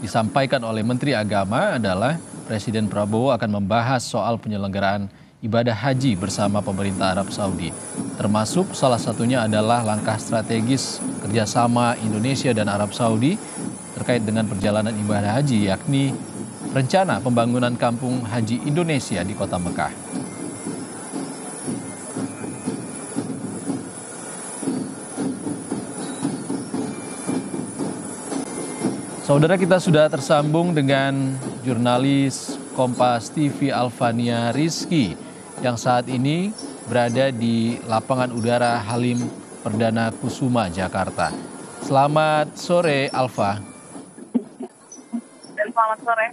disampaikan oleh Menteri Agama adalah Presiden Prabowo akan membahas soal penyelenggaraan ibadah haji bersama pemerintah Arab Saudi. Termasuk salah satunya adalah langkah strategis kerjasama Indonesia dan Arab Saudi terkait dengan perjalanan ibadah haji, yakni rencana pembangunan kampung haji Indonesia di kota Mekah. Saudara, kita sudah tersambung dengan jurnalis Kompas TV Alvania Rizky yang saat ini berada di lapangan udara Halim Perdana Kusuma, Jakarta. Selamat sore, Alfa. Selamat sore.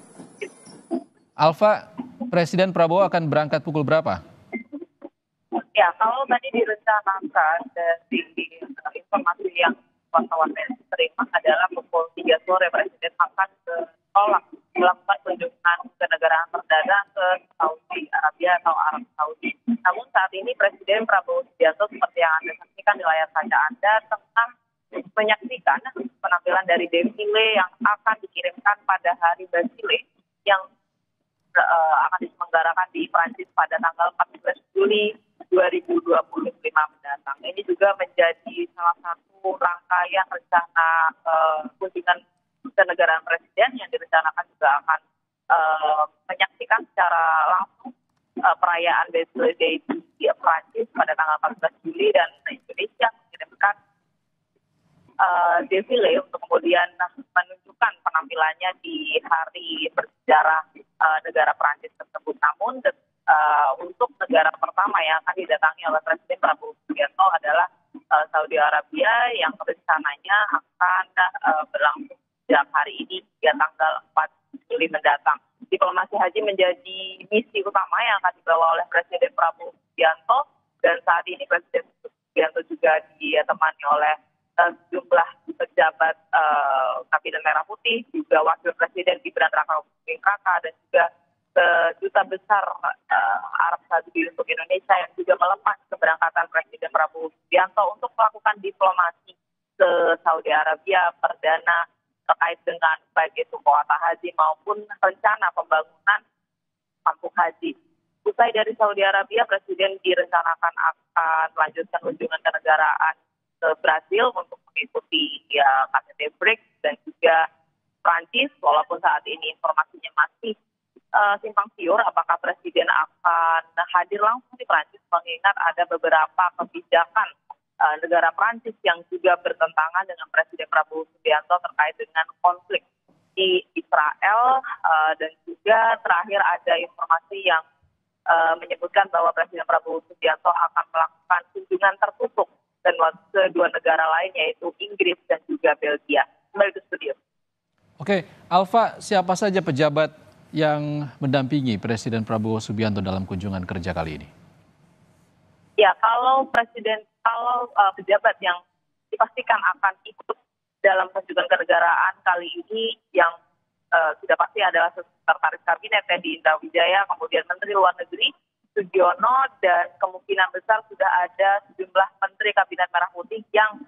Alfa, Presiden Prabowo akan berangkat pukul berapa? Ya, kalau tadi direncanakan dari informasi yang wartawan terima adalah pukul 3 sore Presiden akan ke tolak melakukan kunjungan ke negara perdana ke Saudi Arabia atau Arab Saudi. Namun saat ini Presiden Prabowo Subianto seperti yang Anda saksikan di layar kaca Anda tengah menyaksikan penampilan dari defile yang akan dikirimkan pada hari Basile yang akan diselenggarakan di Prancis pada tanggal 14 Juli 2025 mendatang. Ini juga menjadi salah satu rangkaian rencana kunjungan ke negara presiden yang direncanakan juga akan menyaksikan secara langsung perayaan Basile Day di Prancis pada tanggal 14 Juli dan Indonesia mengirimkan defile untuk kemudian menunjukkan penampilannya di hari bersejarah negara Prancis tersebut. Namun untuk negara pertama yang akan didatangi oleh Presiden Prabowo Subianto adalah Saudi Arabia yang rencananya akan berlangsung sejak hari ini hingga tanggal 4 Juli mendatang. Diplomasi haji menjadi misi utama yang akan dibawa oleh Presiden Prabowo Subianto dan saat ini Presiden Subianto juga ditemani oleh sejumlah pejabat Kabinet Merah Putih, juga Wakil Presiden Gibran Raka-Buming Raka dan juga Duta Besar Arab Saudi untuk Indonesia yang juga melepas keberangkatan Presiden Prabowo Subianto untuk melakukan diplomasi ke Saudi Arabia perdana terkait dengan baik itu kuota haji maupun rencana pembangunan kampung haji. Usai dari Saudi Arabia, Presiden direncanakan akan melanjutkan kunjungan kenegaraan ke Brasil untuk mengikuti KTT BRICS dan juga Prancis, walaupun saat ini informasinya masih simpang siur apakah Presiden akan hadir langsung di Prancis, mengingat ada beberapa kebijakan negara Prancis yang juga bertentangan dengan Presiden Prabowo Subianto terkait dengan konflik di Israel dan juga terakhir ada informasi yang menyebutkan bahwa Presiden Prabowo Subianto akan melakukan kunjungan tertutup dan kedua negara lain yaitu Inggris dan juga Belgia. Kembali ke studio. Oke, Alfa, siapa saja pejabat yang mendampingi Presiden Prabowo Subianto dalam kunjungan kerja kali ini? Ya, kalau pejabat yang dipastikan akan ikut dalam kunjungan kenegaraan kali ini yang sudah pasti adalah Sekretaris Kabinet Teddy Indra Wijaya, kemudian Menteri Luar Negeri Sugiono, dan kemungkinan besar sudah ada sejumlah Menteri Kabinet Merah Putih yang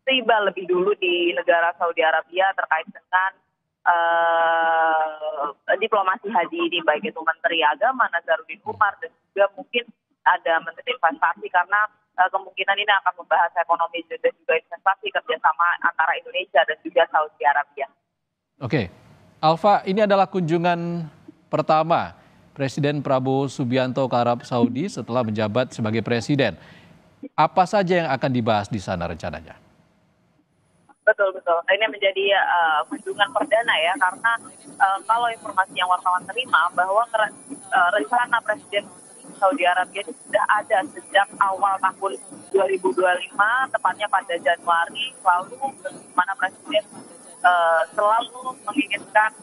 tiba lebih dulu di negara Saudi Arabia terkait dengan diplomasi haji ini, baik itu Menteri Agama Nazaruddin Umar dan juga mungkin ada Menteri Investasi karena kemungkinan ini akan membahas ekonomi dan juga investasi kerjasama antara Indonesia dan juga Saudi Arabia. Oke, Alfa, ini adalah kunjungan pertama Presiden Prabowo Subianto ke Arab Saudi setelah menjabat sebagai presiden. Apa saja yang akan dibahas di sana rencananya? Betul. Ini menjadi kunjungan perdana ya, karena kalau informasi yang wartawan terima bahwa rencana Presiden Saudi Arabia itu sudah ada sejak awal tahun 2025, tepatnya pada Januari lalu, di mana Presiden selalu menginginkan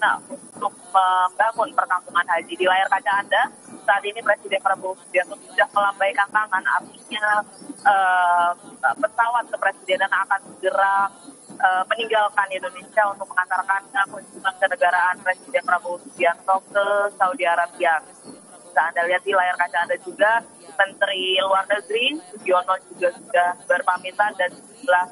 untuk membangun perkampungan haji. Di layar kaca Anda, saat ini Presiden Prabowo Subianto sudah melambaikan tangan, artinya pesawat kepresidenan akan segera meninggalkan Indonesia untuk mengantarkan kunjungan kenegaraan Presiden Prabowo Subianto ke Saudi Arabia. Bisa Anda lihat di layar kaca Anda juga, Menteri Luar Negeri Sugiono juga sudah berpamitan dan sejumlah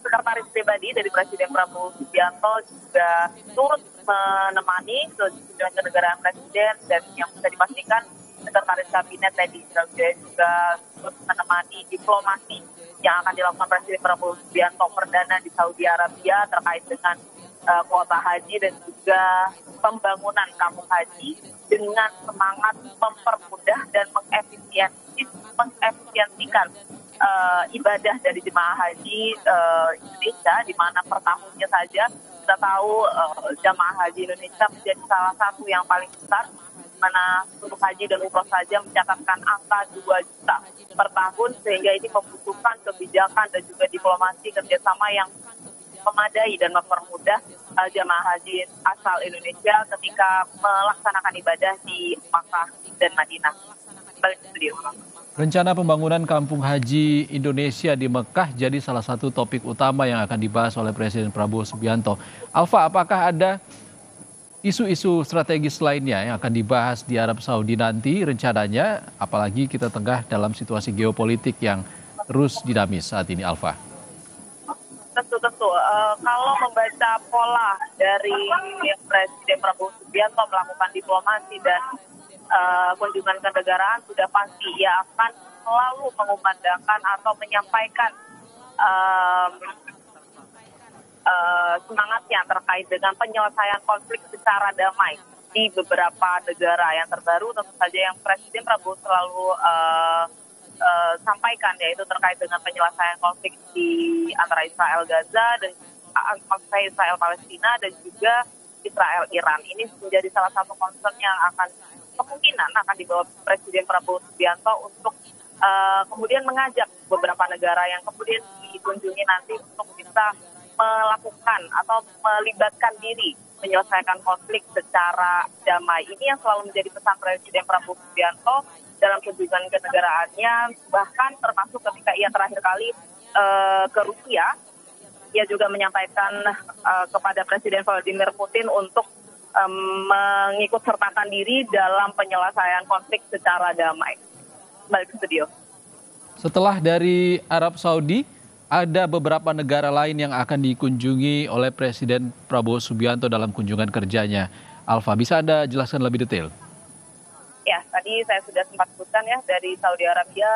sekretaris pribadi dari Presiden Prabowo Subianto juga turut menemani kunjungan kenegaraan Presiden, dan yang bisa dipastikan sekretaris kabinet Teddy Minahasa juga turut menemani diplomasi yang akan dilakukan Presiden Prabowo Subianto perdana di Saudi Arabia terkait dengan kuota haji dan juga pembangunan kampung haji dengan semangat mempermudah dan mengefisiensikan ibadah dari jemaah haji Indonesia, di mana per tahunnya saja kita tahu jemaah haji Indonesia menjadi salah satu yang paling besar, mana untuk haji dan umroh saja mencatatkan angka 2 juta per tahun, sehingga ini membutuhkan kebijakan dan juga diplomasi kerjasama yang memadai dan mempermudah jemaah haji asal Indonesia ketika melaksanakan ibadah di Makkah dan Madinah. Balik ke studio. Rencana pembangunan kampung haji Indonesia di Mekah jadi salah satu topik utama yang akan dibahas oleh Presiden Prabowo Subianto. Alfa, apakah ada isu-isu strategis lainnya yang akan dibahas di Arab Saudi nanti rencananya, apalagi kita tengah dalam situasi geopolitik yang terus dinamis saat ini, Alfa? Tentu. Kalau membaca pola dari Presiden Prabowo Subianto melakukan diplomasi dan kunjungan kenegaraan, sudah pasti ia akan selalu mengumandangkan atau menyampaikan semangatnya terkait dengan penyelesaian konflik secara damai di beberapa negara. Yang terbaru tentu saja yang Presiden Prabowo selalu sampaikan, yaitu terkait dengan penyelesaian konflik di antara Israel Gaza dan Israel Palestina dan juga Israel Iran. Ini menjadi salah satu concern yang kemungkinan akan dibawa Presiden Prabowo Subianto untuk kemudian mengajak beberapa negara yang kemudian dikunjungi nanti untuk bisa melakukan atau melibatkan diri menyelesaikan konflik secara damai. Ini yang selalu menjadi pesan Presiden Prabowo Subianto dalam kunjungan kenegaraannya, bahkan termasuk ketika ia terakhir kali ke Rusia, ia juga menyampaikan kepada Presiden Vladimir Putin untuk mengikut sertakan diri dalam penyelesaian konflik secara damai. Balik ke studio. Setelah dari Arab Saudi, ada beberapa negara lain yang akan dikunjungi oleh Presiden Prabowo Subianto dalam kunjungan kerjanya. Alfa, bisa Anda jelaskan lebih detail? Ya, tadi saya sudah sempat sebutkan ya, dari Saudi Arabia,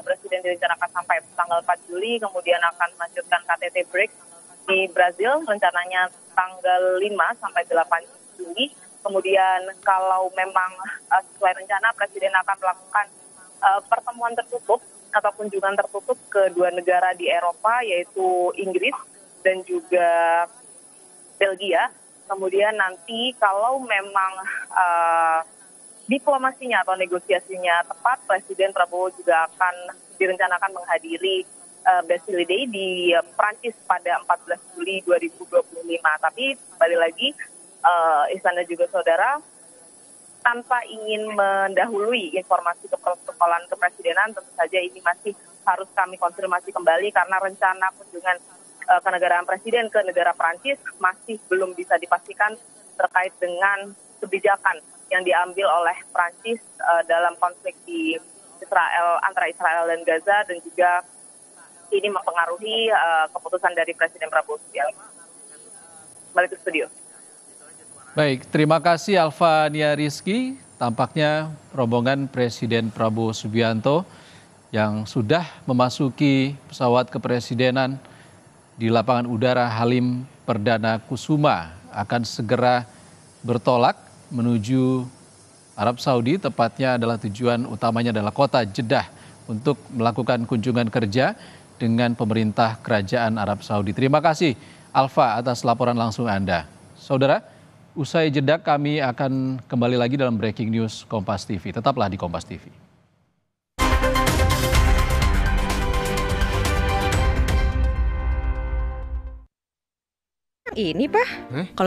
Presiden direncanakan sampai tanggal 4 Juli, kemudian akan melanjutkan KTT BRICS di Brazil, rencananya tanggal 5 sampai 8 Juli. Kemudian kalau memang sesuai rencana, Presiden akan melakukan pertemuan tertutup atau kunjungan tertutup ke 2 negara di Eropa, yaitu Inggris dan juga Belgia. Kemudian nanti kalau memang diplomasinya atau negosiasinya tepat, Presiden Prabowo juga akan direncanakan menghadiri Bastille Day di Prancis pada 14 Juli 2025. Tapi kembali lagi, Istana juga saudara, tanpa ingin mendahului informasi keprotokolan kepresidenan, tentu saja ini masih harus kami konfirmasi kembali karena rencana kunjungan kenegaraan Presiden ke negara Prancis masih belum bisa dipastikan terkait dengan kebijakan yang diambil oleh Prancis dalam konflik di antara Israel dan Gaza, dan juga ini mempengaruhi keputusan dari Presiden Prabowo Subianto. Balik ke studio. Baik, terima kasih Alfa Nia Rizky. Tampaknya rombongan Presiden Prabowo Subianto yang sudah memasuki pesawat kepresidenan di lapangan udara Halim Perdana Kusuma akan segera bertolak menuju Arab Saudi, tepatnya adalah tujuan utamanya adalah kota Jeddah untuk melakukan kunjungan kerja dengan pemerintah Kerajaan Arab Saudi. Terima kasih Alfa atas laporan langsung Anda. Saudara, usai jeda kami akan kembali lagi dalam Breaking News Kompas TV. Tetaplah di Kompas TV. Ini Pak, kalau